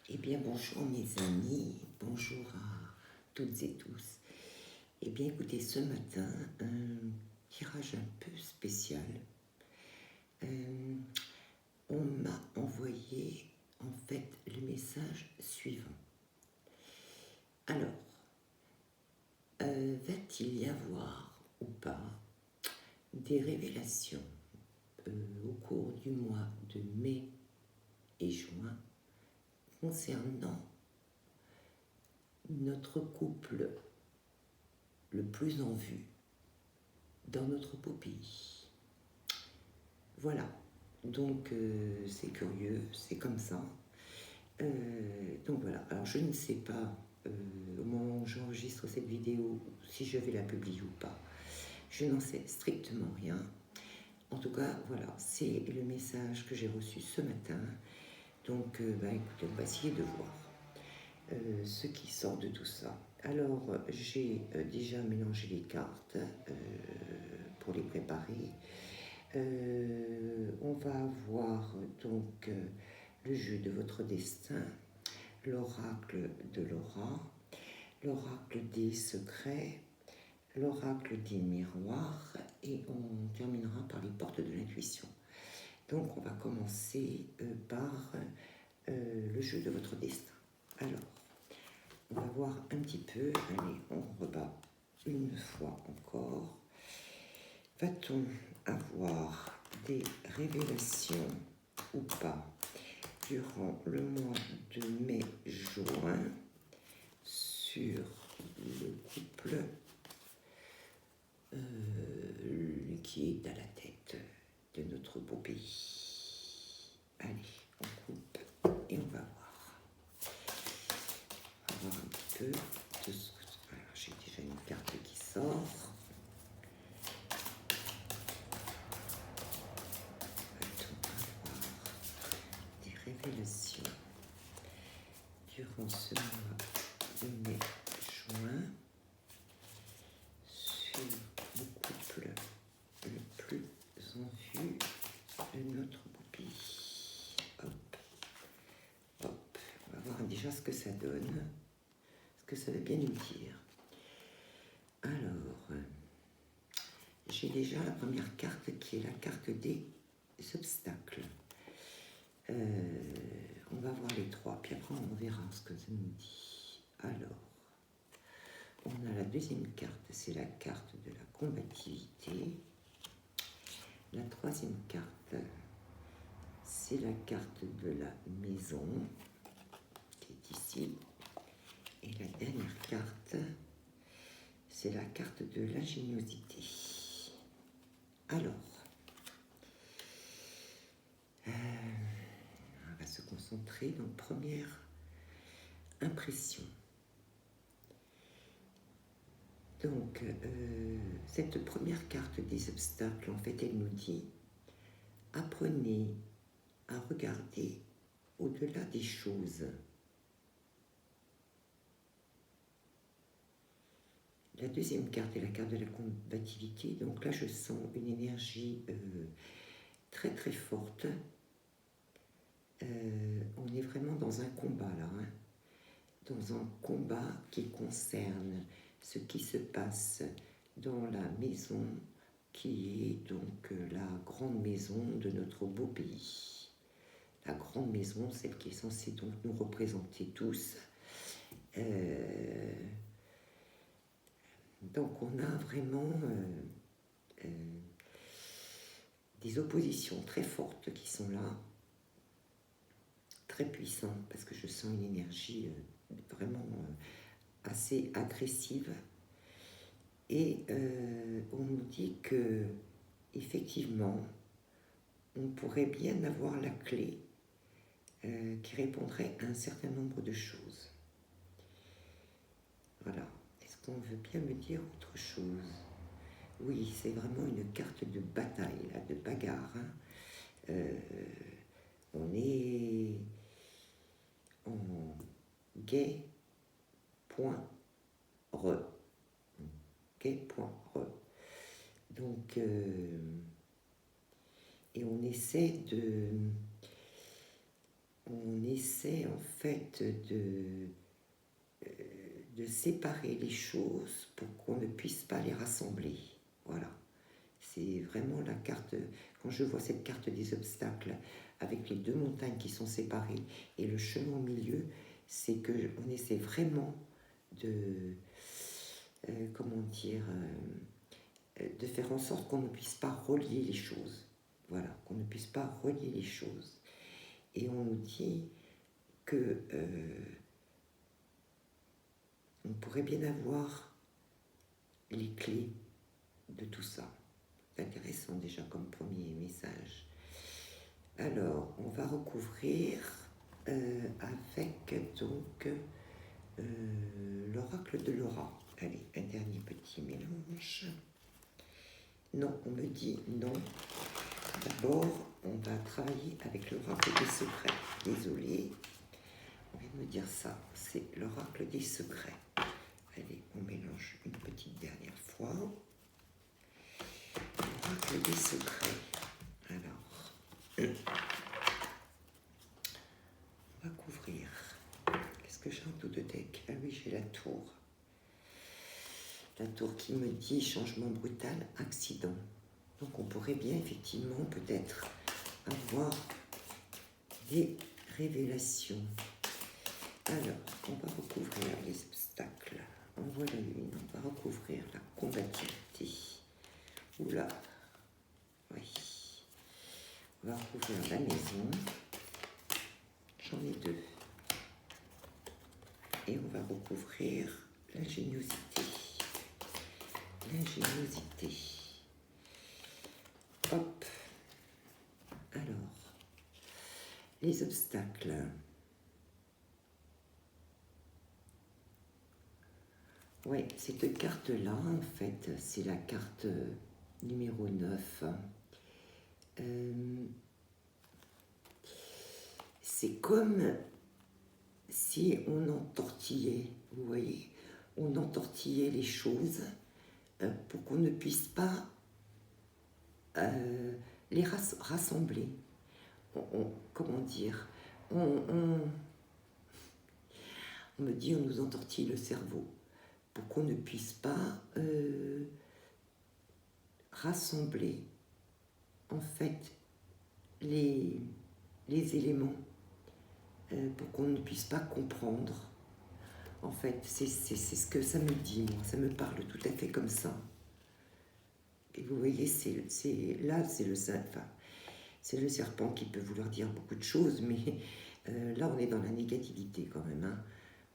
Eh bien, bonjour mes amis, bonjour à toutes et tous. Eh bien, écoutez, ce matin, un tirage un peu spécial. On m'a envoyé en fait le message suivant. Alors, va-t-il y avoir ou pas des révélations au cours du mois de mai et juin concernant notre couple le plus en vue dans notre beau pays? Voilà, donc c'est curieux, c'est comme ça. Donc voilà, alors je ne sais pas au moment où j'enregistre cette vidéo si je vais la publier ou pas. Je n'en sais strictement rien. En tout cas, voilà, c'est le message que j'ai reçu ce matin. Donc écoutez, on va essayer de voir ce qui sort de tout ça. Alors, j'ai déjà mélangé les cartes pour les préparer. On va avoir donc le jeu de votre destin, l'oracle de Laura, l'oracle des secrets, l'oracle des miroirs et on terminera par les portes de l'intuition. Donc on va commencer par le jeu de votre destin. Alors, on va voir un petit peu, allez, on rebat une fois encore. Va-t-on avoir des révélations ou pas durant le mois de mai-juin sur le couple qui est à la tête de notre beau pays? Allez, on coupe et on va voir. On va voir un petit peu de ce que... Alors, j'ai déjà une carte qui sort. Révélation durant ce mois de mai-juin sur le couple le plus en vue de notre beau pays. Hop, hop, on va voir déjà ce que ça donne, ce que ça veut bien nous dire. Alors, j'ai déjà la première carte qui est la carte des obstacles. On va voir les trois, puis après on verra ce que ça nous dit. Alors, on a la deuxième carte, c'est la carte de la combativité. La troisième carte, c'est la carte de la maison, qui est ici. Et la dernière carte, c'est la carte de l'ingéniosité. Alors, on va se concentrer. Donc, première impression. Donc, cette première carte des obstacles, en fait, elle nous dit « Apprenez à regarder au-delà des choses ». La deuxième carte est la carte de la combativité. Donc là, je sens une énergie très très forte. On est vraiment dans un combat là, hein, dans un combat qui concerne ce qui se passe dans la maison qui est donc la grande maison de notre beau pays. La grande maison, celle qui est censée donc nous représenter tous. Donc on a vraiment des oppositions très fortes qui sont là, très puissantes, parce que je sens une énergie vraiment assez agressive. Et on nous dit que effectivement, on pourrait bien avoir la clé qui répondrait à un certain nombre de choses. Voilà. Est-ce qu'on veut bien me dire autre chose? Oui, c'est vraiment une carte de bataille, là, de bagarre. Hein. On est en gay.re. Gay.re. Donc, et on essaie on essaie en fait de séparer les choses pour qu'on ne puisse pas les rassembler. Voilà. C'est vraiment la carte, quand je vois cette carte des obstacles avec les deux montagnes qui sont séparées et le chemin au milieu, c'est qu'on essaie vraiment de, comment dire, de faire en sorte qu'on ne puisse pas relier les choses. Voilà, qu'on ne puisse pas relier les choses. Et on nous dit que on pourrait bien avoir les clés de tout ça. C'est intéressant déjà comme premier message. Alors, on va recouvrir avec donc l'oracle de Laura. Allez, un dernier petit mélange. Non, on me dit non. D'abord, on va travailler avec l'oracle des secrets. Désolée, on vient de me dire ça. C'est l'oracle des secrets. Allez, on mélange une petite dernière fois. L'oracle des secrets. Alors, on va couvrir. Qu'est-ce que j'ai en tout de deck? Ah oui, j'ai la tour. La tour qui me dit changement brutal, accident. Donc on pourrait bien effectivement peut-être avoir des révélations. Alors, on va recouvrir les obstacles. On voit la lune, on va recouvrir la combativité. Oula, oui. On va recouvrir la maison. J'en ai deux. Et on va recouvrir l'ingéniosité. L'ingéniosité. Hop. Alors, les obstacles. Oui, cette carte-là, en fait, c'est la carte numéro 9. C'est comme si on entortillait, vous voyez, on entortillait les choses pour qu'on ne puisse pas les rassembler. Comment dire, on me dit on nous entortille le cerveau pour qu'on ne puisse pas rassembler en fait les éléments pour qu'on ne puisse pas comprendre. En fait, c'est ce que ça me dit, moi. Ça me parle tout à fait comme ça. Et vous voyez, là, c'est le serpent qui peut vouloir dire beaucoup de choses, mais là, on est dans la négativité quand même. Hein.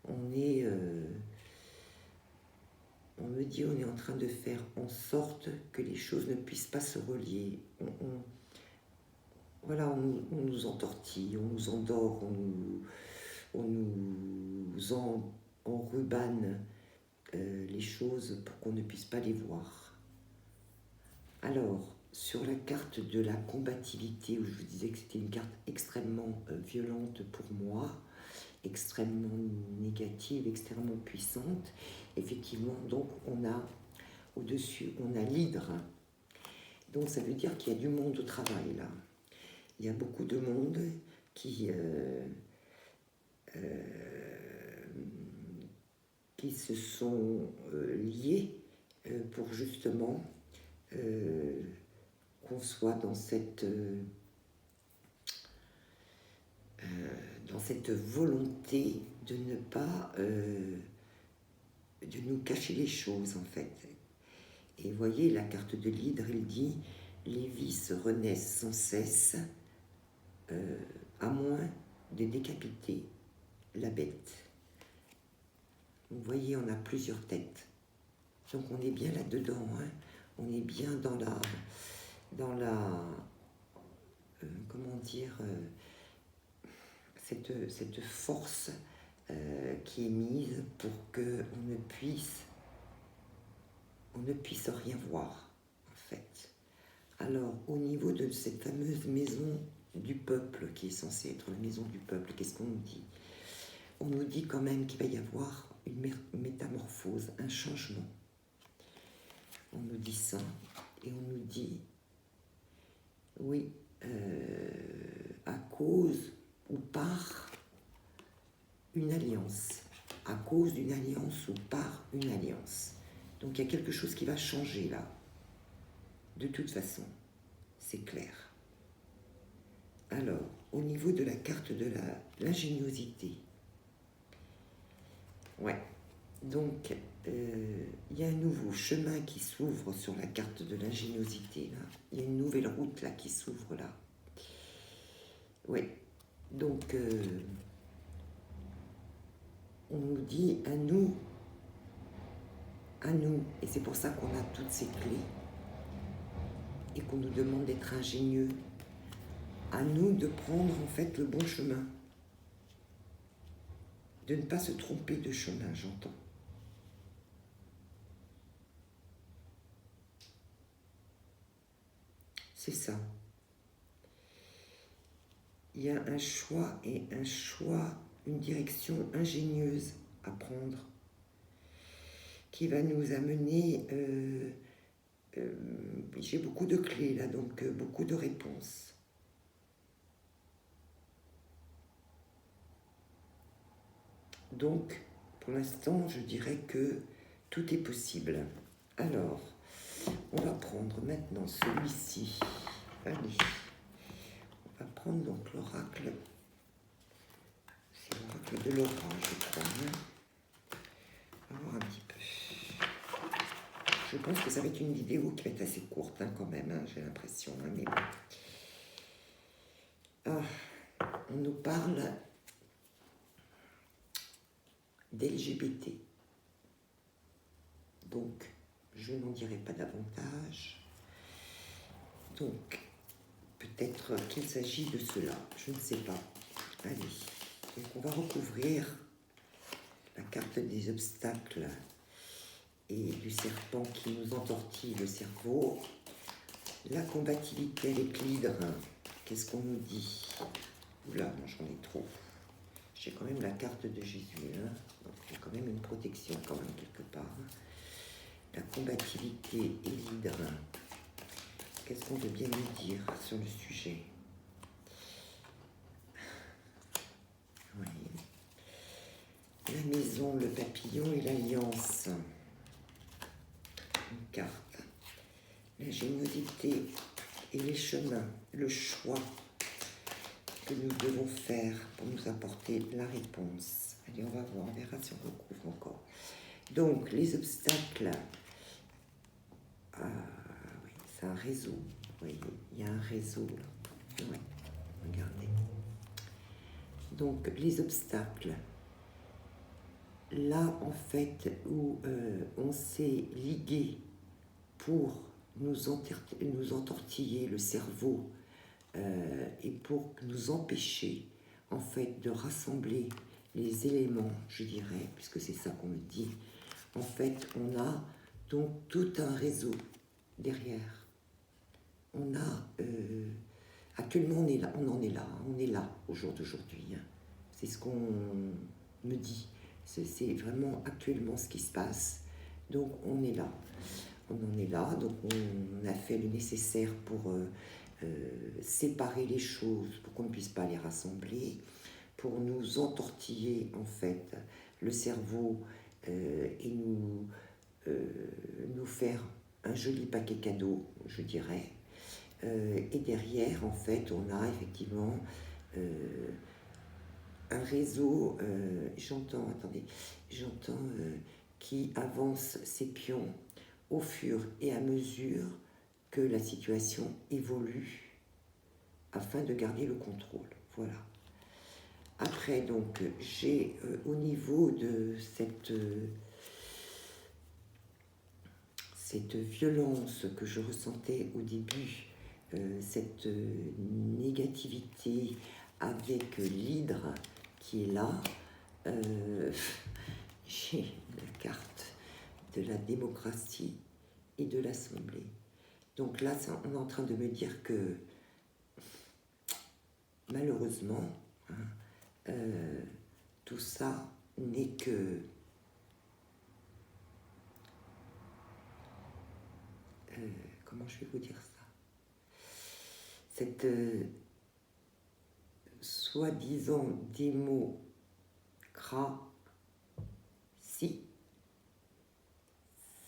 On me dit, on est en train de faire en sorte que les choses ne puissent pas se relier. Voilà, on nous entortille, on nous endort, on nous enrubane les choses pour qu'on ne puisse pas les voir. Alors, sur la carte de la combativité, où je vous disais que c'était une carte extrêmement violente pour moi, extrêmement négative, extrêmement puissante, effectivement, donc on a au-dessus, on a l'hydre. Donc ça veut dire qu'il y a du monde au travail là. Il y a beaucoup de monde qui se sont liés pour justement qu'on soit dans cette volonté de ne pas de nous cacher les choses en fait. Et vous voyez, la carte de l'hydre, il dit les vices renaissent sans cesse à moins de décapiter la bête. Vous voyez, on a plusieurs têtes. Donc on est bien là-dedans, hein. On est bien dans la comment dire, cette force qui est mise pour qu'on ne puisse rien voir, en fait. Alors, au niveau de cette fameuse maison du peuple, qui est censée être la maison du peuple, qu'est-ce qu'on nous dit? On nous dit quand même qu'il va y avoir une métamorphose, un changement. On nous dit ça, et on nous dit, oui, à cause, ou par une alliance, à cause d'une alliance ou par une alliance. Donc il y a quelque chose qui va changer là, de toute façon, c'est clair. Alors, au niveau de la carte de l'ingéniosité, ouais, donc il y a un nouveau chemin qui s'ouvre sur la carte de l'ingéniosité, là. Il y a une nouvelle route là qui s'ouvre là. Oui, donc on nous dit à nous, et c'est pour ça qu'on a toutes ces clés, et qu'on nous demande d'être ingénieux, à nous de prendre en fait le bon chemin, de ne pas se tromper de chemin, j'entends. C'est ça. Il y a un choix et un choix, une direction ingénieuse à prendre qui va nous amener... j'ai beaucoup de clés là, donc beaucoup de réponses. Donc, pour l'instant, je dirais que tout est possible. Alors, on va prendre maintenant celui-ci. Allez, on va prendre donc l'oracle. C'est l'oracle de Laura, je crois. On va voir un petit peu. Je pense que ça va être une vidéo qui va être assez courte hein, quand même, hein, j'ai l'impression. Hein, mais bon. On nous parle d'LGBT. Donc, je n'en dirai pas davantage. Donc, peut-être qu'il s'agit de cela, je ne sais pas. Allez, donc on va recouvrir la carte des obstacles et du serpent qui nous entortille le cerveau. La combativité avec l'hydre, qu'est-ce qu'on nous dit? Oula, moi j'en ai trop. J'ai quand même la carte de Jésus, hein. Donc il y a quand même une protection quand même quelque part. La combativité et l'hydre. Qu'est-ce qu'on veut bien nous dire sur le sujet? Oui. La maison, le papillon et l'alliance. Une carte. L'ingéniosité et les chemins, le choix que nous devons faire pour nous apporter la réponse. Allez, on va voir, on verra si on recouvre encore. Donc, les obstacles. Ah, oui, c'est un réseau. Vous voyez, il y a un réseau là. Ouais, regardez. Donc, les obstacles. Là, en fait, où on s'est ligué pour nous entortiller le cerveau et pour nous empêcher, en fait, de rassembler les éléments, je dirais, puisque c'est ça qu'on me dit. En fait, on a donc tout un réseau derrière. On a... actuellement, on en est là. On est là au jour d'aujourd'hui. Hein. C'est ce qu'on me dit. C'est vraiment actuellement ce qui se passe. Donc, on est là. On en est là. Donc, on a fait le nécessaire pour séparer les choses, pour qu'on ne puisse pas les rassembler, pour nous entortiller, en fait, le cerveau et nous faire un joli paquet cadeau, je dirais. Et derrière, en fait, on a effectivement un réseau, j'entends qui avance ses pions au fur et à mesure que la situation évolue afin de garder le contrôle. Voilà. Après, donc, j'ai au niveau de cette violence que je ressentais au début, cette négativité avec l'hydre qui est là, j'ai la carte de la démocratie et de l'Assemblée. Donc là, on est en train de me dire que, malheureusement, hein, tout ça n'est que... comment je vais vous dire ça? soi-disant démocratie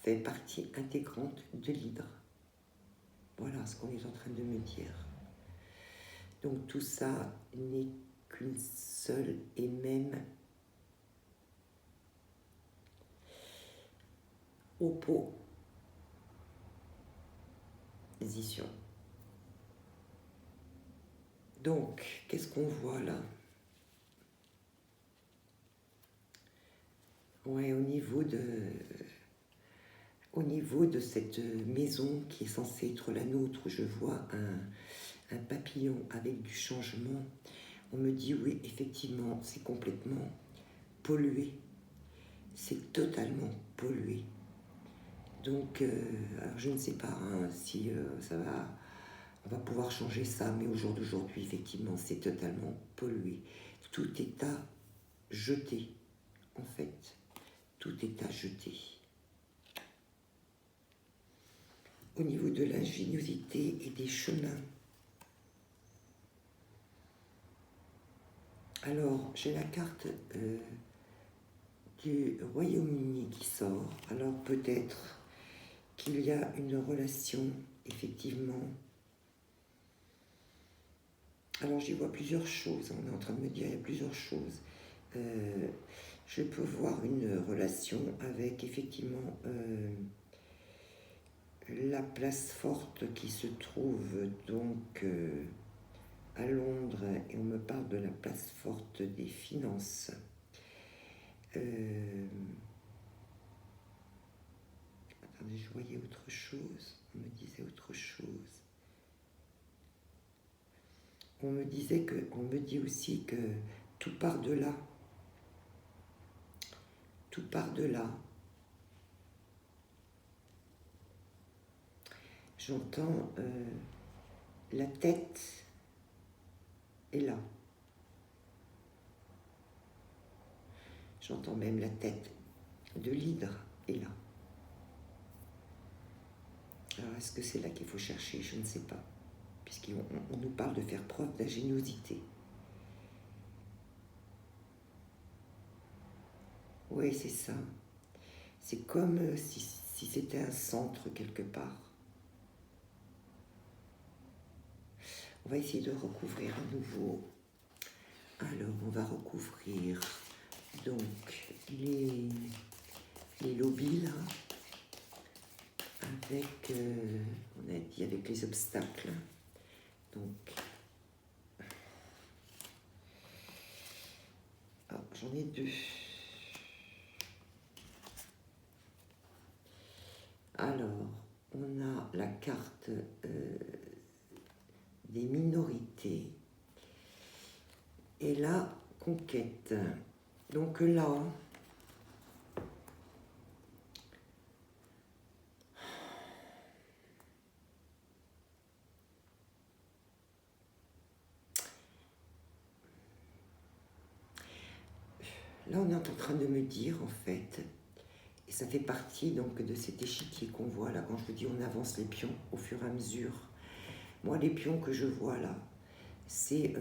fait partie intégrante de l'hydre. Voilà ce qu'on est en train de me dire. Donc tout ça n'est qu'une seule et même opposition. Donc, qu'est-ce qu'on voit là? Ouais, au niveau de cette maison qui est censée être la nôtre, je vois un papillon avec du changement. On me dit oui, effectivement, c'est complètement pollué. C'est totalement pollué. Donc, alors je ne sais pas si on va pouvoir changer ça, mais au jour d'aujourd'hui, effectivement, c'est totalement pollué. Tout est à jeter, en fait. Tout est à jeter. Au niveau de l'ingéniosité et des chemins. Alors, j'ai la carte du Royaume-Uni qui sort. Alors, peut-être qu'il y a une relation, effectivement. Alors, j'y vois plusieurs choses. On est en train de me dire, il y a plusieurs choses. Je peux voir une relation avec, effectivement, la place forte qui se trouve donc à Londres, et on me parle de la place forte des finances. Attendez, je voyais autre chose, on me disait autre chose. On me dit aussi que tout part de là. Tout part de là. J'entends la tête est là. J'entends même la tête de l'hydre est là. Alors, est-ce que c'est là qu'il faut chercher? Je ne sais pas. Puisqu'on nous parle de faire preuve d'ingéniosité. Oui, c'est ça. C'est comme si c'était un centre quelque part. On va essayer de recouvrir à nouveau. Alors, on va recouvrir donc les lobbies là, avec, on a dit avec les obstacles. Donc, j'en ai deux. Alors, on a la carte des minorités et la conquête. Donc là, on est en train de me dire, en fait, et ça fait partie donc de cet échiquier qu'on voit là, quand je vous dis on avance les pions au fur et à mesure. Moi, les pions que je vois là, c'est...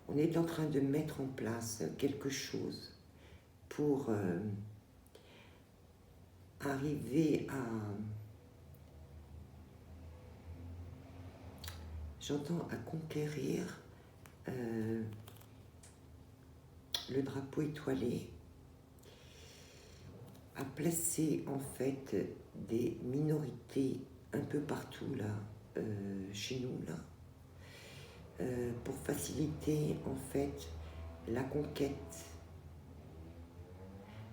on est en train de mettre en place quelque chose pour arriver à... J'entends à conquérir le drapeau étoilé, à placer en fait des minorités un peu partout là, chez nous là, pour faciliter en fait la conquête.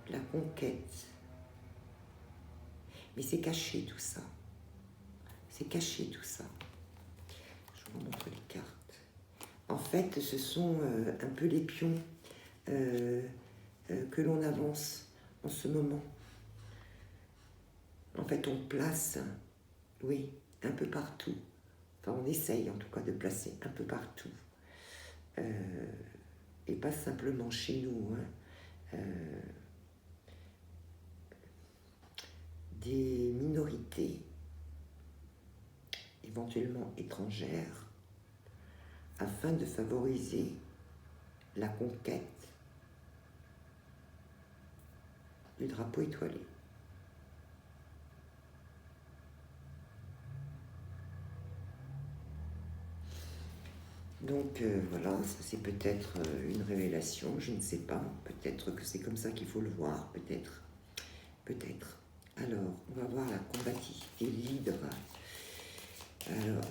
La conquête. Mais c'est caché tout ça. C'est caché tout ça. Je vous montre les cartes. En fait, ce sont un peu les pions que l'on avance en ce moment. En fait, on place, oui, un peu partout. Enfin, on essaye en tout cas de placer un peu partout. Et pas simplement chez nous. Des minorités, éventuellement étrangères, afin de favoriser la conquête du drapeau étoilé. Donc voilà, ça c'est peut-être une révélation, je ne sais pas. Peut-être que c'est comme ça qu'il faut le voir, peut-être. Peut-être. Alors, on va voir la combativité, l'hydre. Alors,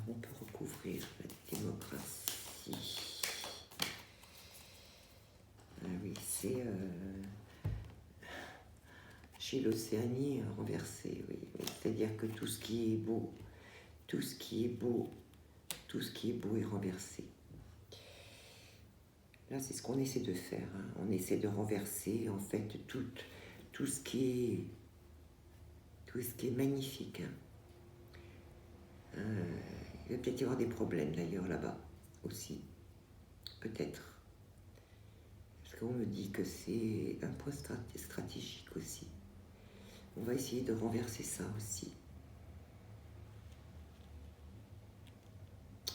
on peut recouvrir la démocratie. Ah oui, c'est chez l'Océanie renversée, oui. C'est-à-dire que tout ce qui est beau, tout ce qui est beau, tout ce qui est beau est renversé. Là, c'est ce qu'on essaie de faire. Hein. On essaie de renverser, en fait, tout ce qui est magnifique. Hein. Il va peut-être y avoir des problèmes, d'ailleurs, là-bas, aussi. Peut-être. Parce qu'on me dit que c'est un point stratégique aussi. On va essayer de renverser ça aussi.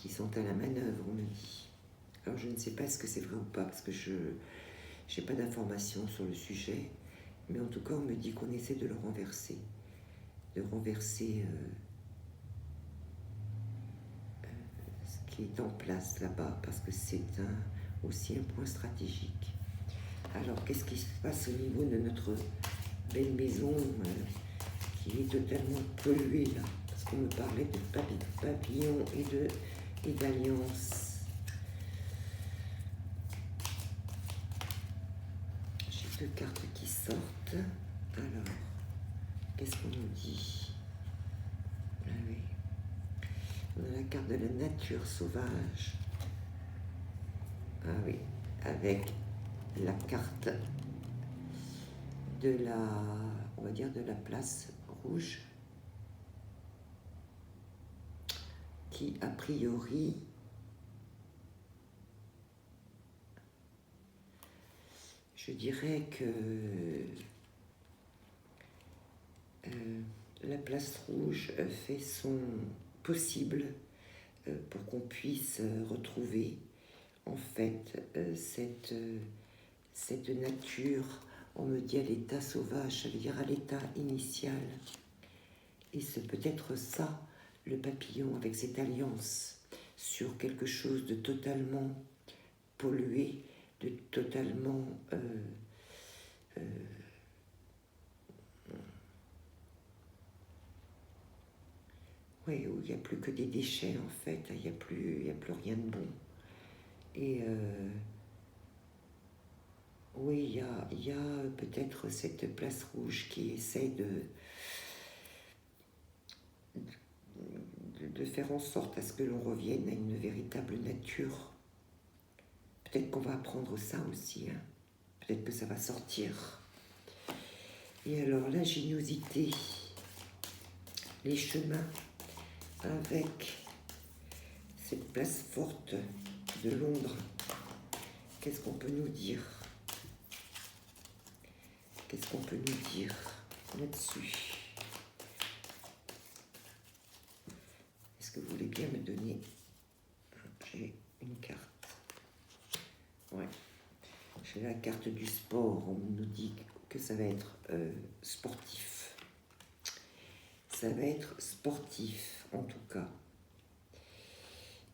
Ils sont à la manœuvre, on me dit. Alors, je ne sais pas ce que c'est vrai ou pas, parce que je n'ai pas d'informations sur le sujet. Mais en tout cas, on me dit qu'on essaie de le renverser. De renverser ce qui est en place là-bas, parce que c'est aussi un point stratégique. Alors, qu'est-ce qui se passe au niveau de notre belle maison qui est totalement polluée, là? Parce qu'on me parlait de papillons et d'alliances. J'ai 2 cartes qui sortent. Alors, qu'est-ce qu'on nous dit? Ah oui. On a la carte de la nature sauvage. Ah oui, avec la carte de on va dire de la place rouge, qui a priori je dirais que la place rouge fait son possible pour qu'on puisse retrouver en fait cette nature, on me dit à l'état sauvage, ça veut dire à l'état initial. Et c'est peut-être ça, le papillon, avec cette alliance sur quelque chose de totalement pollué, de totalement oui, où il n'y a plus que des déchets en fait, il n'y a plus rien de bon. Et oui, il y a peut-être cette place rouge qui essaie de faire en sorte à ce que l'on revienne à une véritable nature. Peut-être qu'on va apprendre ça aussi, hein. Peut-être que ça va sortir. Et alors, l'ingéniosité, les chemins avec cette place forte de Londres, qu'est-ce qu'on peut nous dire? Qu'est-ce qu'on peut nous dire là-dessus? Est-ce que vous voulez bien me donner? J'ai une carte. Ouais. J'ai la carte du sport. On nous dit que ça va être sportif. Ça va être sportif, en tout cas.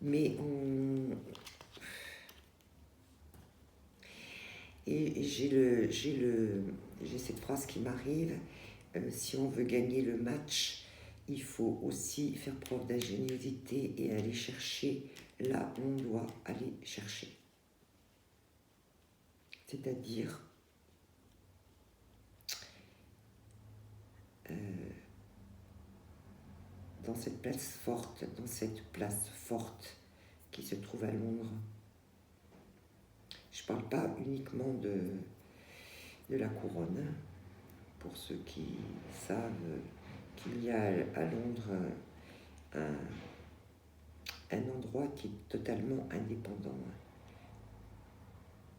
Mais Et j'ai cette phrase qui m'arrive, si on veut gagner le match, il faut aussi faire preuve d'ingéniosité et aller chercher là où on doit aller chercher. C'est-à-dire dans cette place forte qui se trouve à Londres. Je ne parle pas uniquement de la couronne, pour ceux qui savent qu'il y a à Londres un endroit qui est totalement indépendant.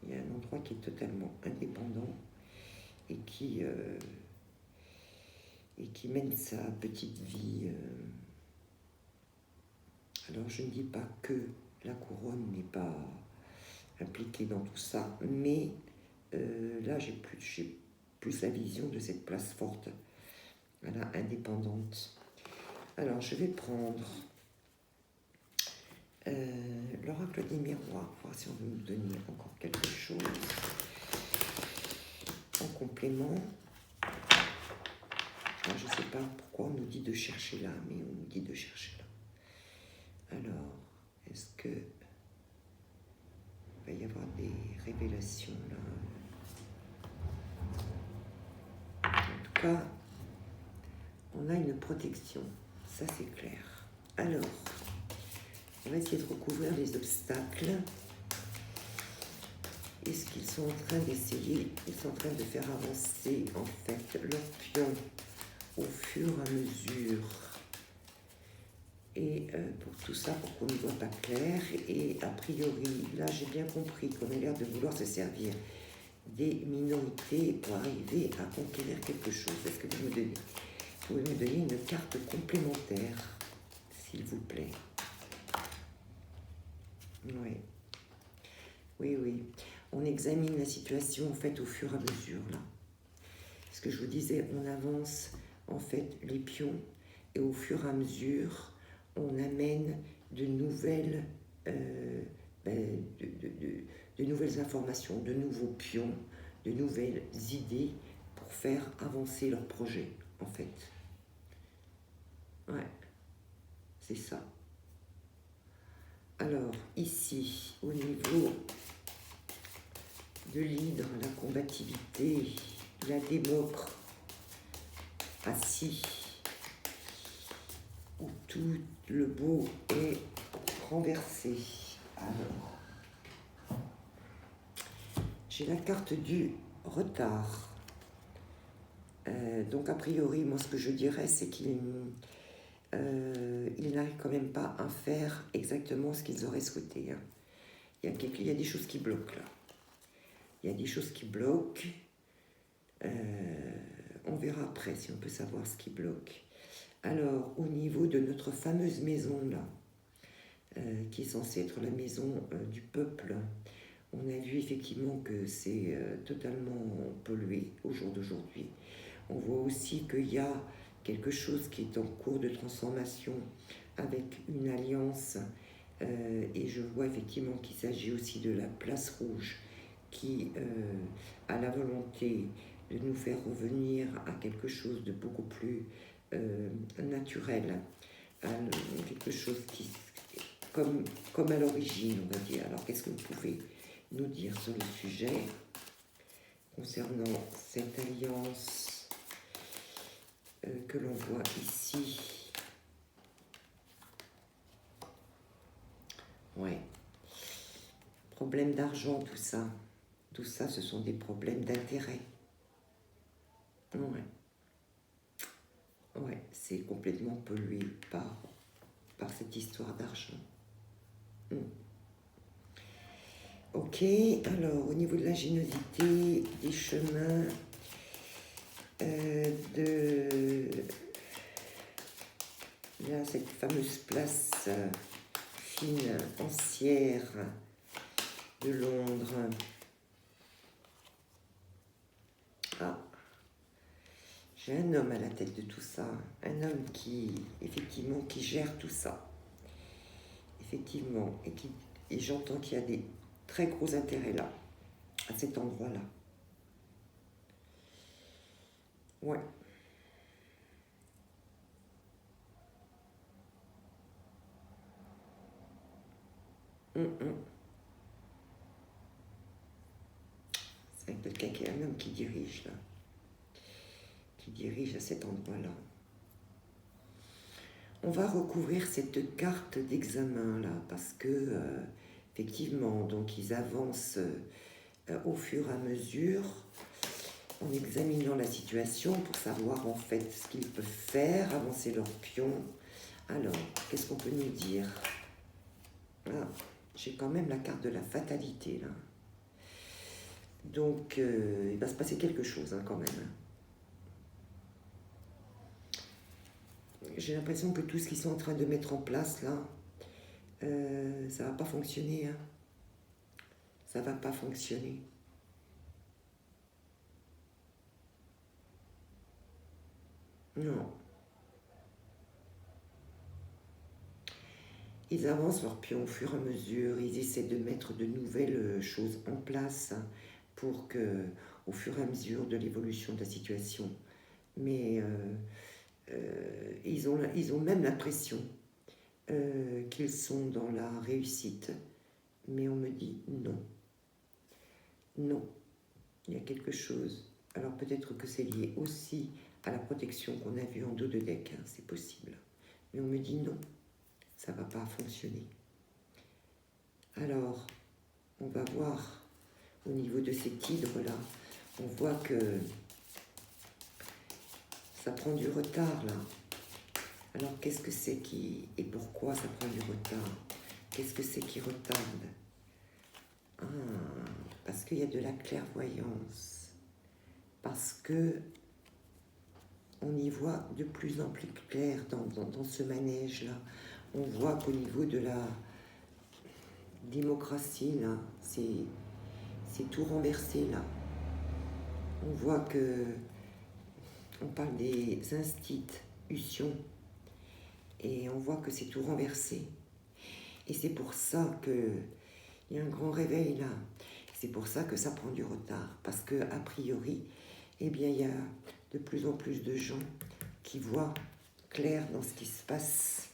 Il y a un endroit qui est totalement indépendant et qui mène sa petite vie Alors je ne dis pas que la couronne n'est pas impliquée dans tout ça, mais là j'ai plus la vision de cette place forte, voilà, indépendante. Alors je vais prendre l'oracle des miroirs, voir si on veut nous donner encore quelque chose en complément. Alors, je ne sais pas pourquoi on nous dit de chercher là, mais on nous dit de chercher là. Alors, est-ce que il va y avoir des révélations là? En tout cas, on a une protection, ça c'est clair. Alors, on va essayer de recouvrir les obstacles. Et ce qu'ils sont en train d'essayer, ils sont en train de faire avancer en fait leur pion au fur et à mesure. Et pour tout ça, pour qu'on ne voit pas clair, et a priori, là j'ai bien compris qu'on a l'air de vouloir se servir des minorités pour arriver à conquérir quelque chose. Est-ce que vous pouvez me donner une carte complémentaire, s'il vous plaît? Oui. Oui, oui. On examine la situation en fait au fur et à mesure là. Ce que je vous disais, on avance en fait les pions et au fur et à mesure, on amène de nouvelles, de nouvelles informations, de nouveaux pions, de nouvelles idées pour faire avancer leur projet en fait. Ouais, c'est ça. Alors ici, au niveau de l'hydre, la combativité, la démocre, assis, où tout le beau est renversé. Alors, j'ai la carte du retard. Donc a priori, moi ce que je dirais, c'est qu'il n'arrive quand même pas à faire exactement ce qu'ils auraient souhaité. Hein. Il y a des choses qui bloquent là. Il y a des choses qui bloquent. On verra après si on peut savoir ce qui bloque. Alors, au niveau de notre fameuse maison là, qui est censée être la maison du peuple, on a vu effectivement que c'est totalement pollué au jour d'aujourd'hui. On voit aussi qu'il y a quelque chose qui est en cours de transformation avec une alliance et je vois effectivement qu'il s'agit aussi de la place rouge qui a la volonté de nous faire revenir à quelque chose de beaucoup plus naturel, à quelque chose qui, comme à l'origine, on va dire. Alors, qu'est-ce que vous pouvez nous dire sur le sujet concernant cette alliance que l'on voit ici? Ouais. Problème d'argent, tout ça. Tout ça, ce sont des problèmes d'intérêt. Ouais. Ouais, c'est complètement pollué par cette histoire d'argent. Ok, alors au niveau de l'ingéniosité, des chemins, là, cette fameuse place financière de Londres. Ah, j'ai un homme à la tête de tout ça, un homme qui, effectivement, qui gère tout ça. Effectivement, et j'entends qu'il y a des très gros intérêts là, à cet endroit-là. Ouais. C'est quelqu'un qui est un homme qui dirige là, qui dirige à cet endroit-là. On va recouvrir cette carte d'examen là, parce que effectivement, donc ils avancent au fur et à mesure, en examinant la situation pour savoir en fait ce qu'ils peuvent faire, avancer leurs pions. Alors, qu'est-ce qu'on peut nous dire? Ah, j'ai quand même la carte de la fatalité là. Donc, il va se passer quelque chose hein, quand même. J'ai l'impression que tout ce qu'ils sont en train de mettre en place là, Ça va pas fonctionner, hein. Ça va pas fonctionner. Non. Ils avancent leur pion au fur et à mesure, ils essaient de mettre de nouvelles choses en place pour que, au fur et à mesure de l'évolution de la situation. Mais ils ont même l'impression qu'ils sont dans la réussite. Mais on me dit non. Non, il y a quelque chose. Alors peut-être que c'est lié aussi à la protection qu'on a vue en dos de deck, hein, c'est possible. Mais on me dit non, ça ne va pas fonctionner. Alors, on va voir au niveau de ces tigres-là, on voit que ça prend du retard là. Alors qu'est-ce que c'est qui... et pourquoi ça prend du retard? Qu'est-ce que c'est qui retarde? Ah, parce qu'il y a de la clairvoyance. Parce que on y voit de plus en plus clair dans ce manège-là. On voit qu'au niveau de la démocratie, là, c'est tout renversé, là. On voit que on parle des institutions et on voit que c'est tout renversé. Et c'est pour ça qu'il y a un grand réveil, là. C'est pour ça que ça prend du retard. Parce que a priori, eh bien, il y a de plus en plus de gens qui voient clair dans ce qui se passe.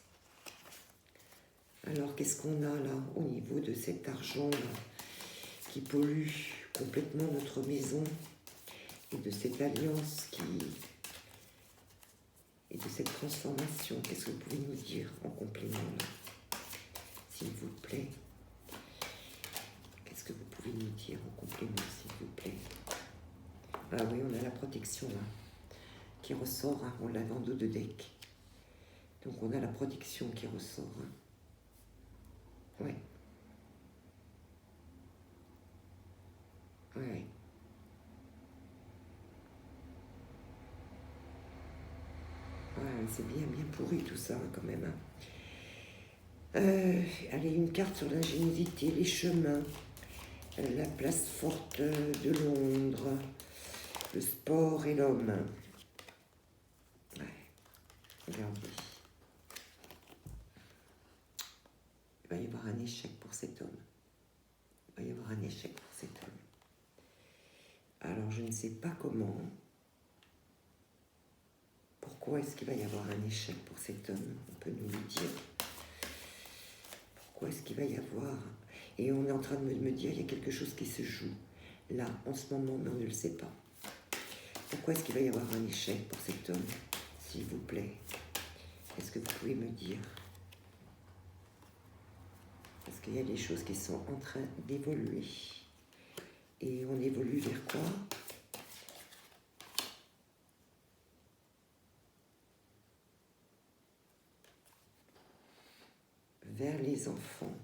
Alors, qu'est-ce qu'on a là au niveau de cet argent là, qui pollue complètement notre maison et de cette alliance et de cette transformation? Qu'est-ce que vous pouvez nous dire en complément là, s'il vous plaît? Qu'est-ce que vous pouvez nous dire en complément, s'il vous plaît? Ah oui, on a la protection là, qui ressort, hein, on l'a en dos de deck. Donc on a la protection qui ressort. Hein. Ouais. Ouais. Ouais, c'est bien pourri tout ça quand même. Hein. Allez, une carte sur l'ingéniosité, les chemins, la place forte de Londres, le sport et l'homme. Ouais, regardez. Il va y avoir un échec pour cet homme. Il va y avoir un échec pour cet homme. Alors, je ne sais pas comment. Pourquoi est-ce qu'il va y avoir un échec pour cet homme? On peut nous le dire. Pourquoi est-ce qu'il va y avoir... Et on est en train de me dire, il y a quelque chose qui se joue là, en ce moment, mais on ne le sait pas. Pourquoi est-ce qu'il va y avoir un échec pour cet homme, s'il vous plaît? Est-ce que vous pouvez me dire? Parce qu'il y a des choses qui sont en train d'évoluer. Et on évolue vers quoi? Vers les enfants.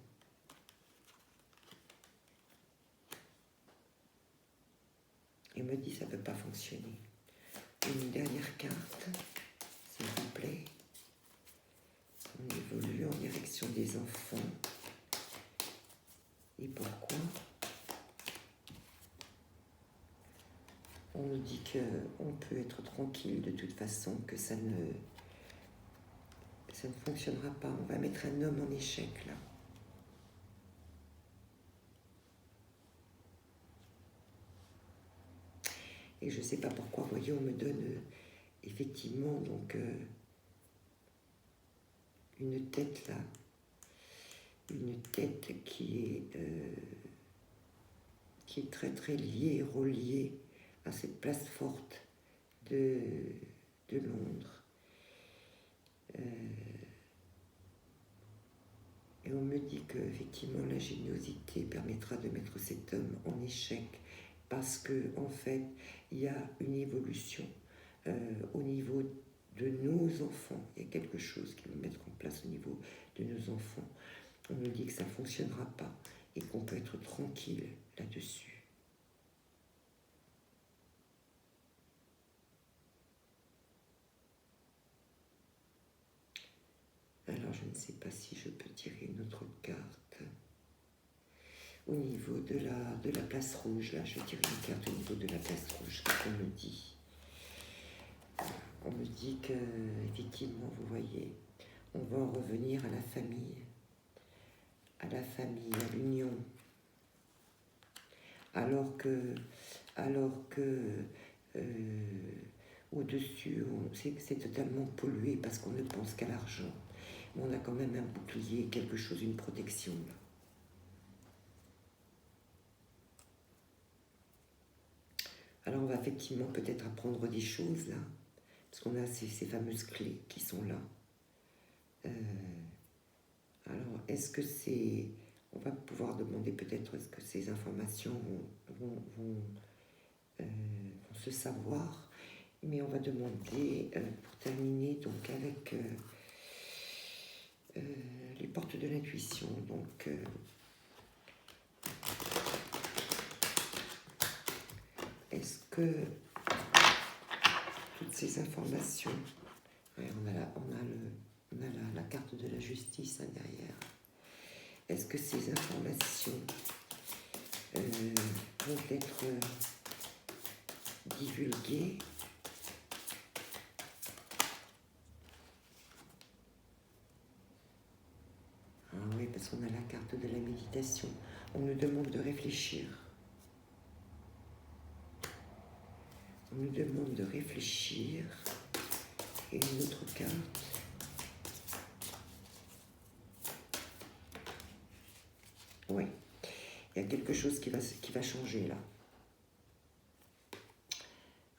Il me dit ça ne peut pas fonctionner. Une dernière carte, s'il vous plaît. On évolue en direction des enfants. Et pourquoi? On nous dit qu'on peut être tranquille de toute façon, que ça ne fonctionnera pas. On va mettre un homme en échec là. Et je ne sais pas pourquoi, voyez, on me donne effectivement donc une tête là. Une tête qui est très très liée, reliée à cette place forte de Londres. Et on me dit que effectivement l'ingéniosité permettra de mettre cet homme en échec parce que en fait il y a une évolution au niveau de nos enfants. Il y a quelque chose qui va mettre en place au niveau de nos enfants. On me dit que ça ne fonctionnera pas et qu'on peut être tranquille là-dessus. Alors je ne sais pas si je peux tirer une autre au niveau de la place rouge. Là, je vais tirer une carte au niveau de la place rouge. Qu'est-ce qu'on me dit? On me dit que, effectivement, vous voyez, on va en revenir à la famille, à l'union. Alors que au-dessus, c'est totalement pollué parce qu'on ne pense qu'à l'argent. Mais on a quand même un bouclier, quelque chose, une protection. Là. Alors on va effectivement peut-être apprendre des choses là, parce qu'on a ces fameuses clés qui sont là. Alors est-ce que c'est... On va pouvoir demander peut-être est-ce que ces informations vont se savoir, mais on va demander pour terminer donc avec les portes de l'intuition. Donc est-ce que toutes ces informations, ouais, on a la carte de la justice hein, derrière. Est-ce que ces informations vont être divulguées? Ah oui, parce qu'on a la carte de la méditation. On nous demande de réfléchir. On nous demande de réfléchir. Et une autre carte. Oui, il y a quelque chose qui va changer là.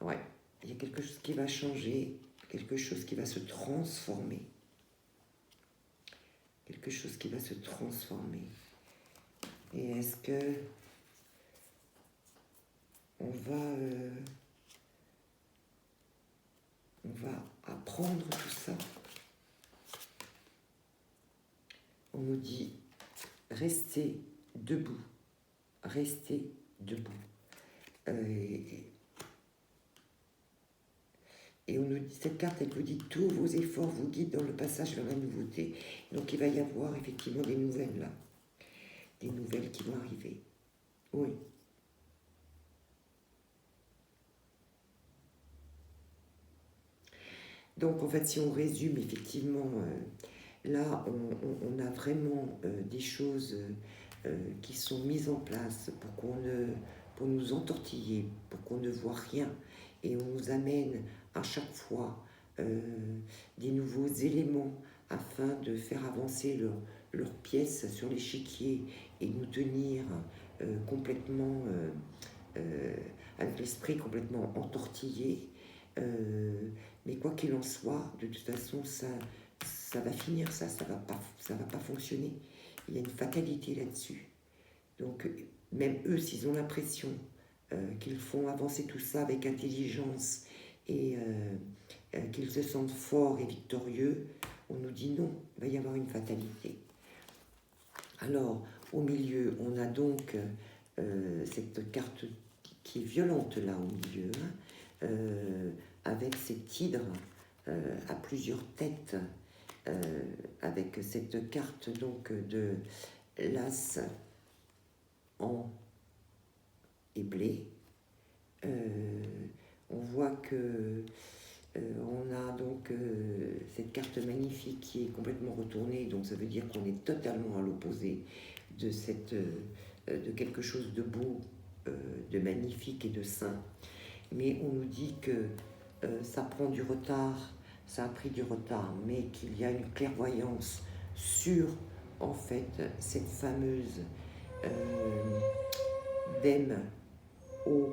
Ouais, il y a quelque chose qui va changer, quelque chose qui va se transformer. Quelque chose qui va se transformer. Et est-ce que on va apprendre tout ça? On nous dit restez debout, restez debout. Et on nous dit, cette carte, elle vous dit tous vos efforts vous guident dans le passage vers la nouveauté. Donc il va y avoir effectivement des nouvelles là. Des nouvelles qui vont arriver. Oui. Donc en fait, si on résume, effectivement, là, on a vraiment des choses qui sont mises en place pour nous entortiller, pour qu'on ne voit rien. Et on nous amène à chaque fois des nouveaux éléments afin de faire avancer leurs pièces sur l'échiquier et nous tenir complètement, avec l'esprit complètement entortillé. Mais quoi qu'il en soit, de toute façon, ça va finir, ça va pas fonctionner. Il y a une fatalité là-dessus. Donc, même eux, s'ils ont l'impression qu'ils font avancer tout ça avec intelligence et qu'ils se sentent forts et victorieux, on nous dit non, il va y avoir une fatalité. Alors, au milieu, on a donc cette carte qui est violente là au milieu, hein, avec cet hydre à plusieurs têtes, avec cette carte donc de l'as en et blé. On voit que on a donc cette carte magnifique qui est complètement retournée, donc ça veut dire qu'on est totalement à l'opposé de quelque chose de beau, de magnifique et de sain. Mais on nous dit que ça prend du retard, ça a pris du retard, mais qu'il y a une clairvoyance sur en fait cette fameuse Bem au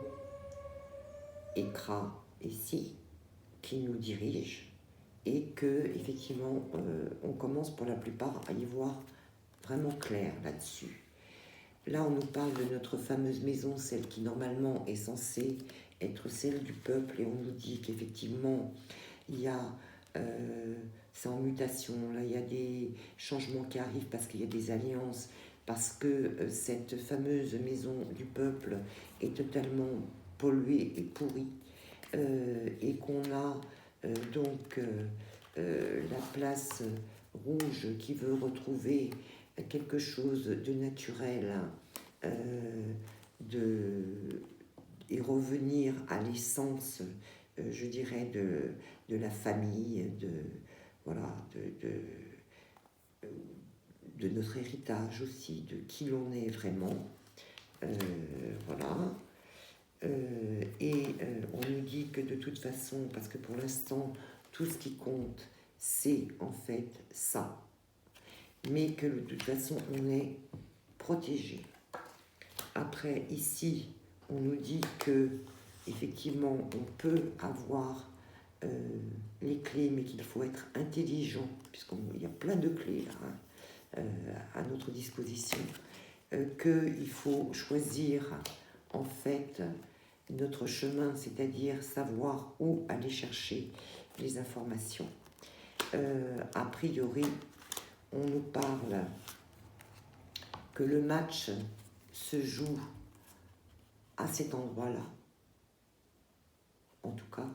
écras ici qui nous dirige et que effectivement on commence pour la plupart à y voir vraiment clair là-dessus. Là on nous parle de notre fameuse maison, celle qui normalement est censée être celle du peuple, et on nous dit qu'effectivement il y a c'est en mutation, là il y a des changements qui arrivent parce qu'il y a des alliances, parce que cette fameuse maison du peuple est totalement polluée et pourrie, et qu'on a donc la place rouge qui veut retrouver quelque chose de naturel, et revenir à l'essence, je dirais, de la famille, voilà, de notre héritage aussi, de qui l'on est vraiment. Voilà. On nous dit que de toute façon, parce que pour l'instant, tout ce qui compte, c'est en fait ça. Mais que de toute façon, on est protégé. Après, ici, on nous dit que effectivement, on peut avoir les clés, mais qu'il faut être intelligent, puisqu'il y a plein de clés là, à notre disposition, qu'il faut choisir en fait notre chemin, c'est-à-dire savoir où aller chercher les informations. A priori, on nous parle que le match se joue à cet endroit-là, en tout cas,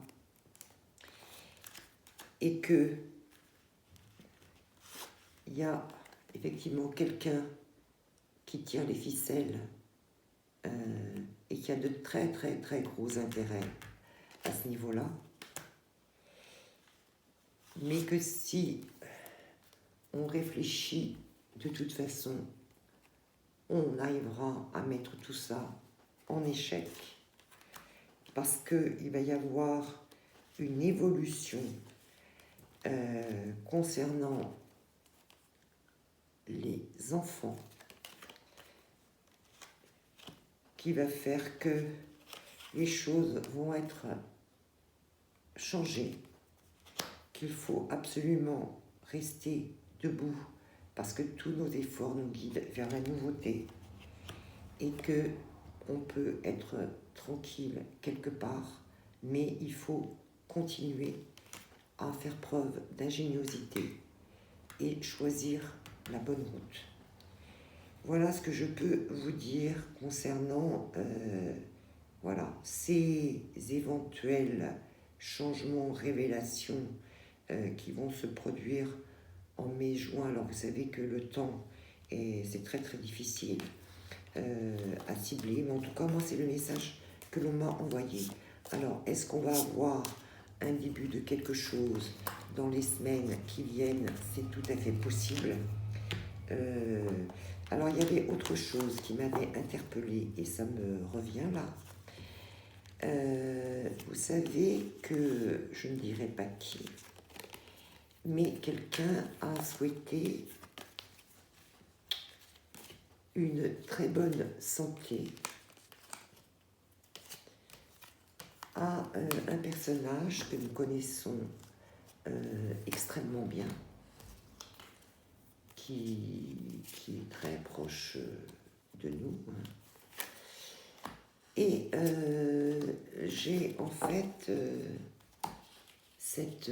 et que il y a effectivement quelqu'un qui tire les ficelles et qui a de très très très gros intérêts à ce niveau-là, mais que si on réfléchit de toute façon, on arrivera à mettre tout ça en échec, parce qu'il va y avoir une évolution concernant les enfants qui va faire que les choses vont être changées, qu'il faut absolument rester debout parce que tous nos efforts nous guident vers la nouveauté et que on peut être tranquille quelque part, mais il faut continuer à faire preuve d'ingéniosité et choisir la bonne route. Voilà ce que je peux vous dire concernant voilà, ces éventuels changements, révélations qui vont se produire en mai-juin. Alors vous savez que le temps, c'est très très difficile à cibler, mais en tout cas moi c'est le message que l'on m'a envoyé. Alors est-ce qu'on va avoir un début de quelque chose dans les semaines qui viennent? C'est tout à fait possible. Alors il y avait autre chose qui m'avait interpellée et ça me revient là. Vous savez que, je ne dirai pas qui, mais quelqu'un a souhaité une très bonne santé à un personnage que nous connaissons extrêmement bien, qui est très proche de nous. Et j'ai en fait cette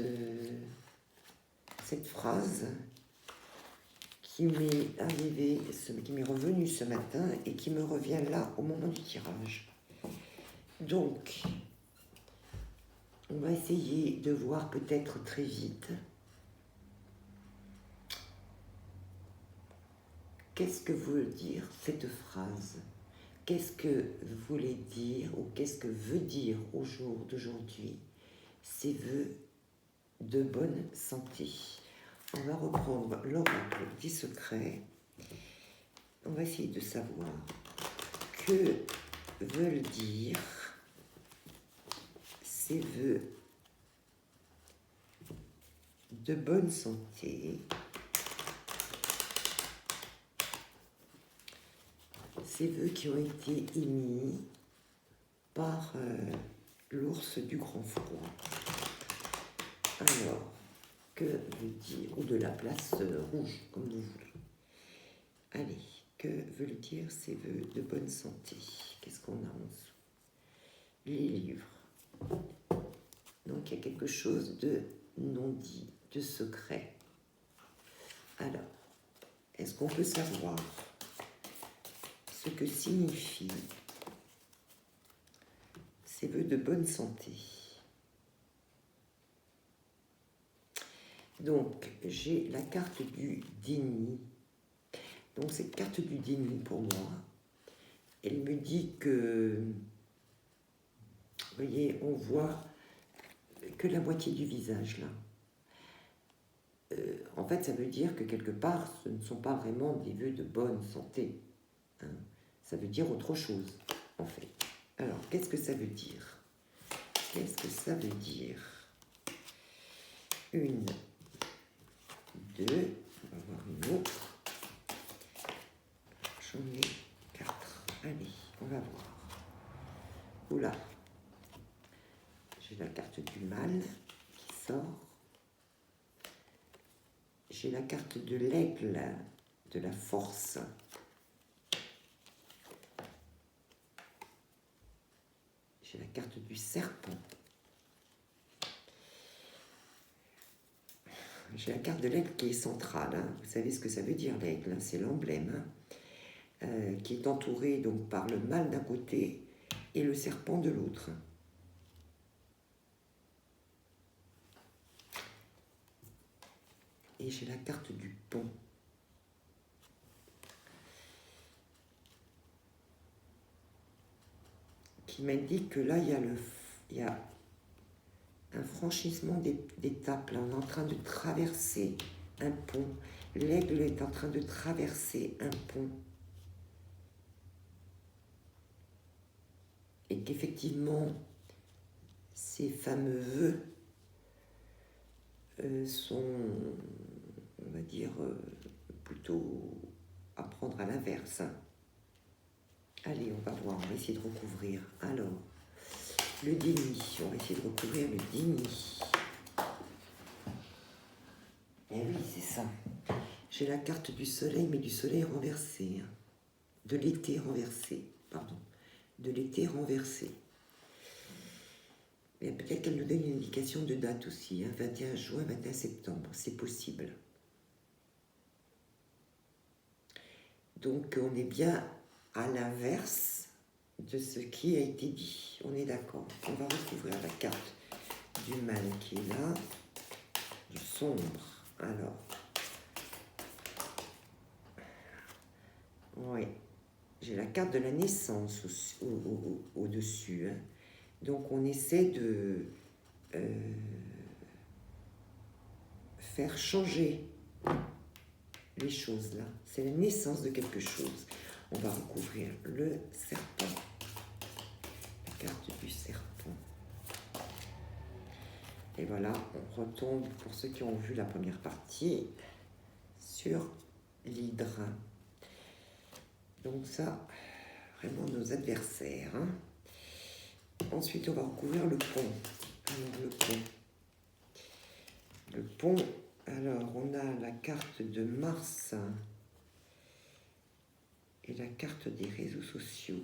phrase qui m'est arrivée, qui m'est revenue ce matin et qui me revient là au moment du tirage. Donc, on va essayer de voir peut-être très vite qu'est-ce que veut dire cette phrase. Qu'est-ce que voulait dire ou qu'est-ce que veut dire au jour d'aujourd'hui ces vœux de bonne santé? On va reprendre l'oracle des secrets. On va essayer de savoir que veulent dire ces vœux de bonne santé. Ces vœux qui ont été émis par l'ours du grand froid. Alors, que veut dire, ou de la place rouge, comme vous voulez. Allez, que veulent dire ces vœux de bonne santé? Qu'est-ce qu'on a en dessous? Les livres. Donc, il y a quelque chose de non-dit, de secret. Alors, est-ce qu'on peut savoir ce que signifient ces vœux de bonne santé? Donc, j'ai la carte du déni. Donc, cette carte du déni, pour moi, elle me dit que, vous voyez, on voit que la moitié du visage là. En fait, ça veut dire que quelque part, ce ne sont pas vraiment des vœux de bonne santé. Hein. Ça veut dire autre chose, en fait. Alors, qu'est-ce que ça veut dire? Qu'est-ce que ça veut dire? 1, 2, on va voir une autre. J'en ai 4. Allez, on va voir. Oula, j'ai la carte du mal qui sort. J'ai la carte de l'aigle, de la force. J'ai la carte du serpent. J'ai la carte de l'aigle qui est centrale. Hein. Vous savez ce que ça veut dire, l'aigle, hein, c'est l'emblème. Hein, qui est entouré donc par le mâle d'un côté et le serpent de l'autre. Et j'ai la carte du pont. Qui m'indique que là, il y a un franchissement d'étapes. Là, on est en train de traverser un pont. L'aigle est en train de traverser un pont. Et qu'effectivement, ces fameux vœux sont, on va dire, plutôt à prendre à l'inverse. Hein. Allez, on va voir, on va essayer de recouvrir. Alors, le déni, on va essayer de recouvrir le déni. Eh oui, c'est ça. J'ai la carte du soleil, mais du soleil renversé. Hein. De l'été renversé, pardon. De l'été renversé. Et peut-être qu'elle nous donne une indication de date aussi, hein, 21 juin, 21 septembre, c'est possible. Donc on est bien à l'inverse de ce qui a été dit, on est d'accord. On va recouvrir la carte du mal qui est là, du sombre. Alors, oui, j'ai la carte de la naissance au-dessus, hein. Donc on essaie de faire changer les choses là. C'est la naissance de quelque chose. On va recouvrir le serpent. La carte du serpent. Et voilà, on retombe, pour ceux qui ont vu la première partie, sur l'hydre. Donc ça, vraiment nos adversaires. Hein. Ensuite, on va recouvrir le pont. Alors, le pont, alors, on a la carte de Mars et la carte des réseaux sociaux.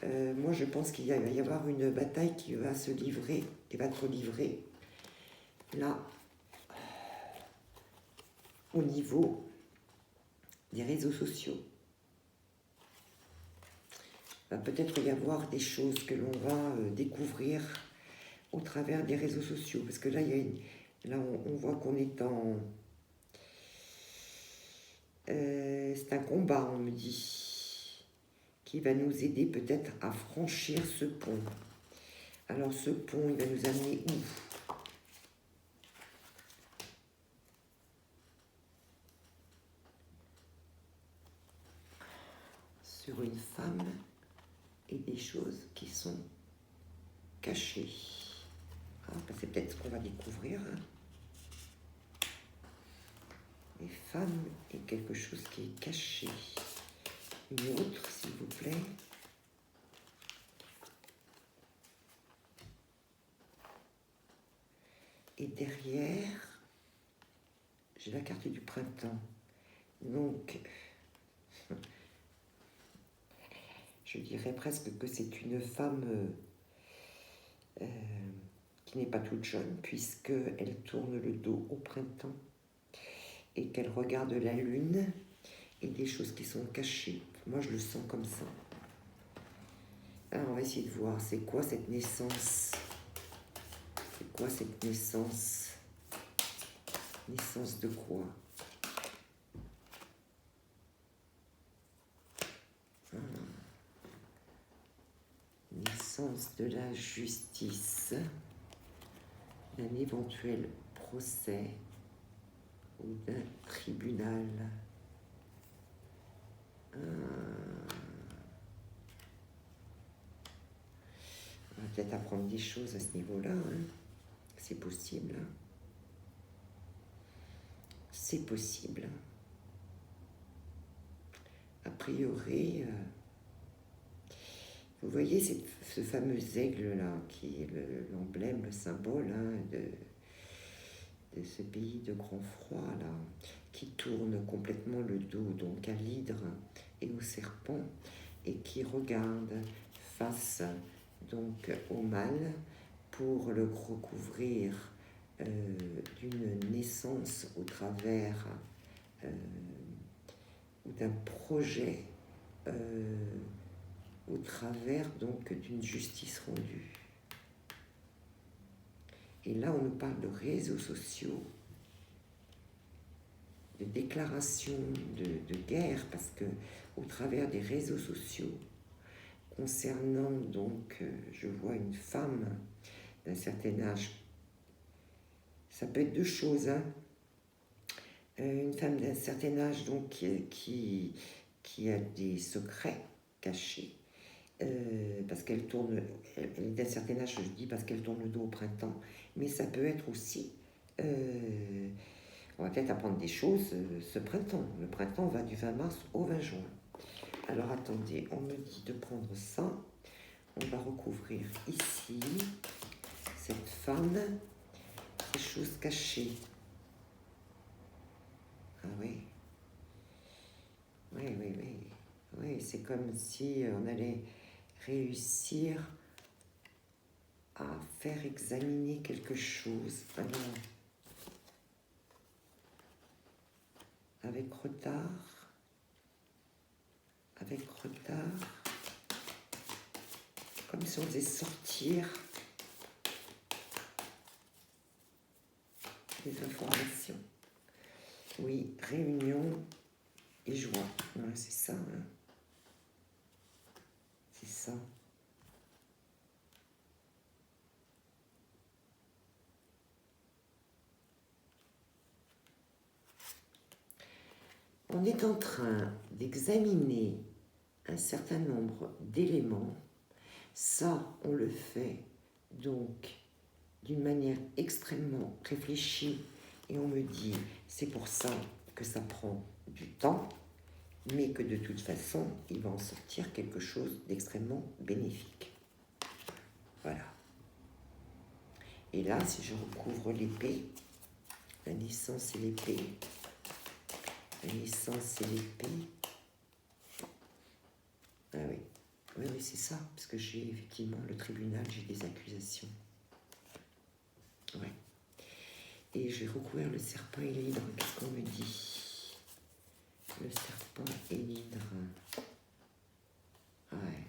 Moi, je pense qu'il va y avoir une bataille qui va se livrer, qui va être livrée, là, au niveau des réseaux sociaux. Il va peut-être y avoir des choses que l'on va découvrir au travers des réseaux sociaux. Parce que là, là on voit qu'on est en... c'est un combat, on me dit, qui va nous aider peut-être à franchir ce pont. Alors ce pont, il va nous amener où? Sur une femme et des choses qui sont cachées. Ah, c'est peut-être ce qu'on va découvrir. Hein. Les femmes et quelque chose qui est caché. Une autre, s'il vous plaît. Et derrière, j'ai la carte du printemps. Donc, je dirais presque que c'est une femme qui n'est pas toute jeune, puisqu'elle tourne le dos au printemps et qu'elle regarde la lune et des choses qui sont cachées. Moi, je le sens comme ça. Alors, on va essayer de voir, c'est quoi cette naissance? C'est quoi cette naissance? Naissance de quoi? sens de la justice, d'un éventuel procès ou d'un tribunal. On va peut-être apprendre des choses à ce niveau-là, hein. C'est possible. C'est possible. A priori, vous voyez ce fameux aigle-là, qui est l'emblème, le symbole, hein, de ce pays de grand froid, là, qui tourne complètement le dos donc à l'hydre et au serpent, et qui regarde face donc au mal pour le recouvrir d'une naissance au travers ou d'un projet au travers donc d'une justice rendue. Et là, on nous parle de réseaux sociaux, de déclarations de guerre, parce que au travers des réseaux sociaux, concernant donc, je vois une femme d'un certain âge, ça peut être deux choses, hein. Une femme d'un certain âge donc qui a des secrets cachés, parce qu'elle tourne, elle est d'un certain âge, je dis parce qu'elle tourne le dos au printemps, mais ça peut être aussi, on va peut-être apprendre des choses ce printemps. Le printemps va du 20 mars au 20 juin. Alors attendez, on me dit de prendre ça, on va recouvrir ici cette femme, ces choses cachées. Ah oui, oui, c'est comme si on allait réussir à faire examiner quelque chose. Alors, avec retard, comme si on faisait sortir des informations. Oui, réunion et joie. Ouais, c'est ça, hein. C'est ça. On est en train d'examiner un certain nombre d'éléments. Ça, on le fait donc d'une manière extrêmement réfléchie, et on me dit, c'est pour ça que ça prend du temps, mais que de toute façon, il va en sortir quelque chose d'extrêmement bénéfique. Voilà. Et là, si je recouvre l'épée, la naissance et l'épée, la naissance et l'épée, ah oui, oui, c'est ça, parce que j'ai effectivement le tribunal, j'ai des accusations. Ouais. Et j'ai recouvert le serpent et l'hydre. Qu'est-ce qu'on me dit? Le serpent et l'hydre. Ouais.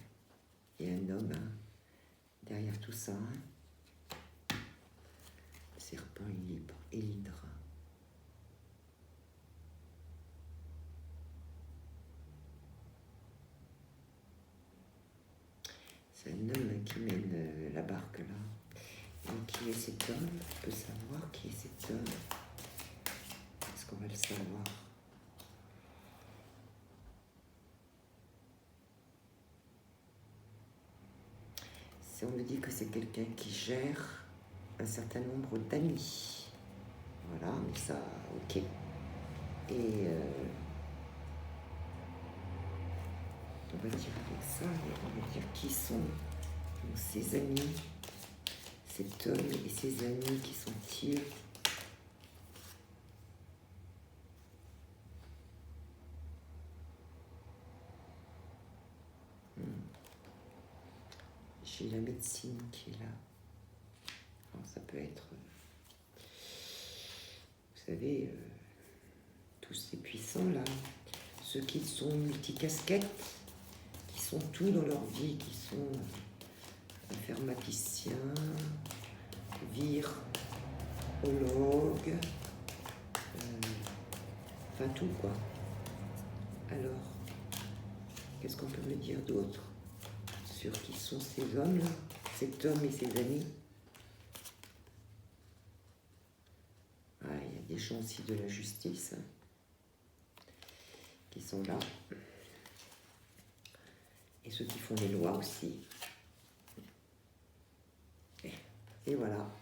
Il y a un homme, hein, derrière tout ça. Hein. Le serpent et l'hydre. C'est un homme qui mène la barque là. Et qui est cet homme? On peut savoir qui est cet homme. Est-ce qu'on va le savoir? Si on me dit que c'est quelqu'un qui gère un certain nombre d'amis. Voilà, mais ça, ok. Et on va dire avec ça, on va dire qui sont donc, ses amis, cet homme et ses amis, qui sont-ils? J'ai la médecine qui est là. Alors, ça peut être, vous savez, tous ces puissants-là, ceux qui sont multicasquettes, qui sont tout dans leur vie, qui sont informaticiens, virologues, enfin tout quoi. Alors, qu'est-ce qu'on peut me dire d'autre sur qui sont ces hommes-là, cet homme et ses amis. Ah, il y a des gens aussi de la justice qui sont là. Et ceux qui font les lois aussi. Et voilà.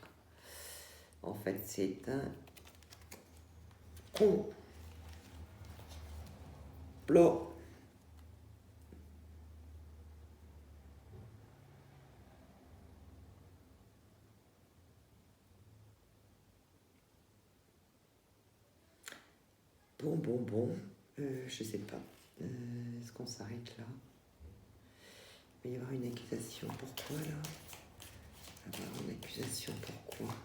En fait, c'est un complot. Bon. Je sais pas. Est-ce qu'on s'arrête là? Il va y avoir une accusation. Pourquoi là? Il va y avoir une accusation. Pourquoi?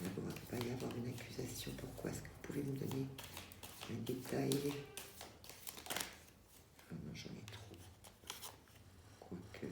Il va y avoir une accusation. Pourquoi? Est-ce que vous pouvez me donner un détail? Oh non, j'en ai trop. Quoique.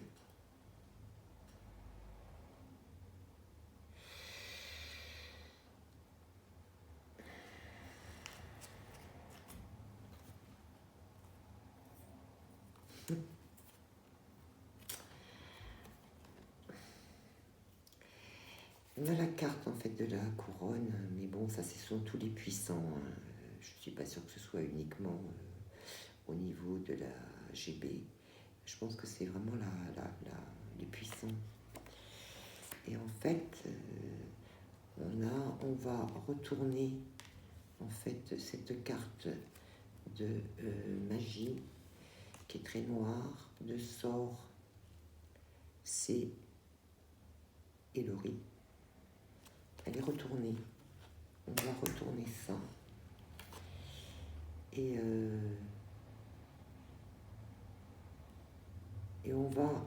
On a la carte en fait de la couronne, mais bon, ça ce sont tous les puissants. Hein. Je ne suis pas sûre que ce soit uniquement au niveau de la GB. Je pense que c'est vraiment les puissants. Et en fait, on va retourner en fait cette carte de magie qui est très noire, de sort, c'est Elori. Elle est retournée. On va retourner ça. Et on va,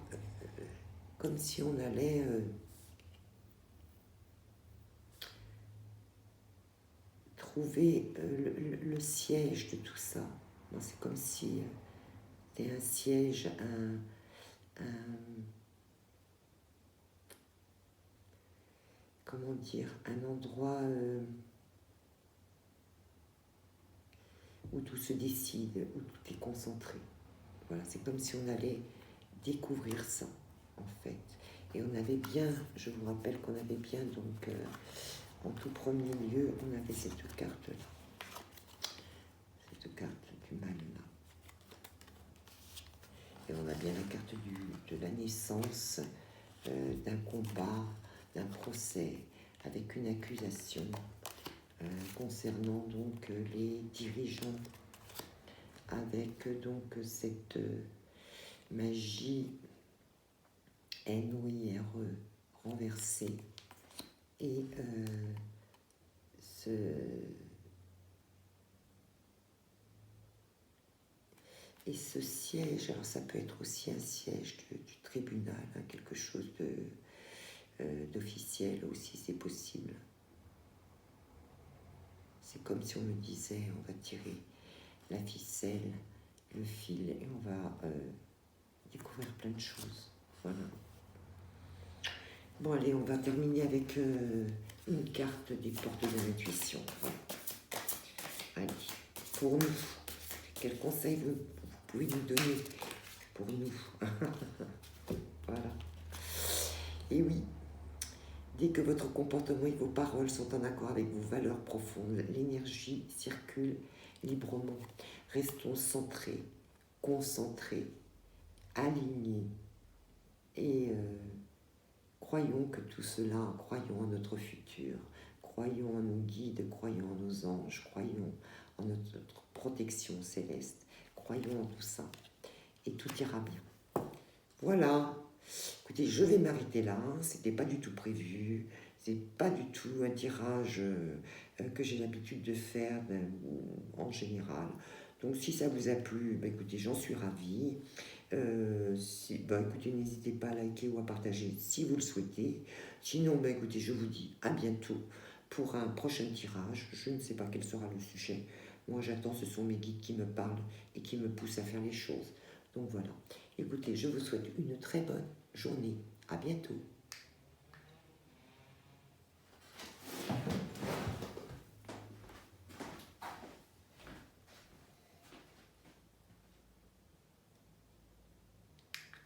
comme si on allait trouver le siège de tout ça. Bon, c'est comme si c'était un siège, comment dire, un endroit où tout se décide, où tout est concentré. Voilà, c'est comme si on allait découvrir ça, en fait. Et on avait bien, je vous rappelle qu'on avait bien, donc, en tout premier lieu, on avait cette carte-là. Cette carte du mal-là. Et on a bien la carte de la naissance, d'un combat, d'un procès, avec une accusation concernant donc les dirigeants, avec donc cette magie NOIRE renversée et ce siège, alors ça peut être aussi un siège du tribunal, hein, quelque chose d'officiel aussi, c'est possible. C'est comme si on me disait, on va tirer la ficelle, le fil, et on va découvrir plein de choses. Voilà. Bon, allez, on va terminer avec une carte des portes de l'intuition. Voilà. Allez, pour nous, quel conseil vous pouvez nous donner pour nous? Voilà. Et oui, dès que votre comportement et vos paroles sont en accord avec vos valeurs profondes, l'énergie circule librement. Restons centrés, concentrés, alignés et croyons que tout cela, croyons en notre futur, croyons en nos guides, croyons en nos anges, croyons en notre protection céleste, croyons en tout ça et tout ira bien. Voilà. Écoutez, je vais m'arrêter là, hein. C'était pas du tout prévu, c'est pas du tout un tirage que j'ai l'habitude de faire en général. Donc si ça vous a plu, bah, écoutez, j'en suis ravie. Écoutez, n'hésitez pas à liker ou à partager si vous le souhaitez. Sinon, bah, écoutez, je vous dis à bientôt pour un prochain tirage. Je ne sais pas quel sera le sujet. Moi, j'attends, ce sont mes guides qui me parlent et qui me poussent à faire les choses. Donc voilà. Écoutez, je vous souhaite une très bonne journée. À bientôt.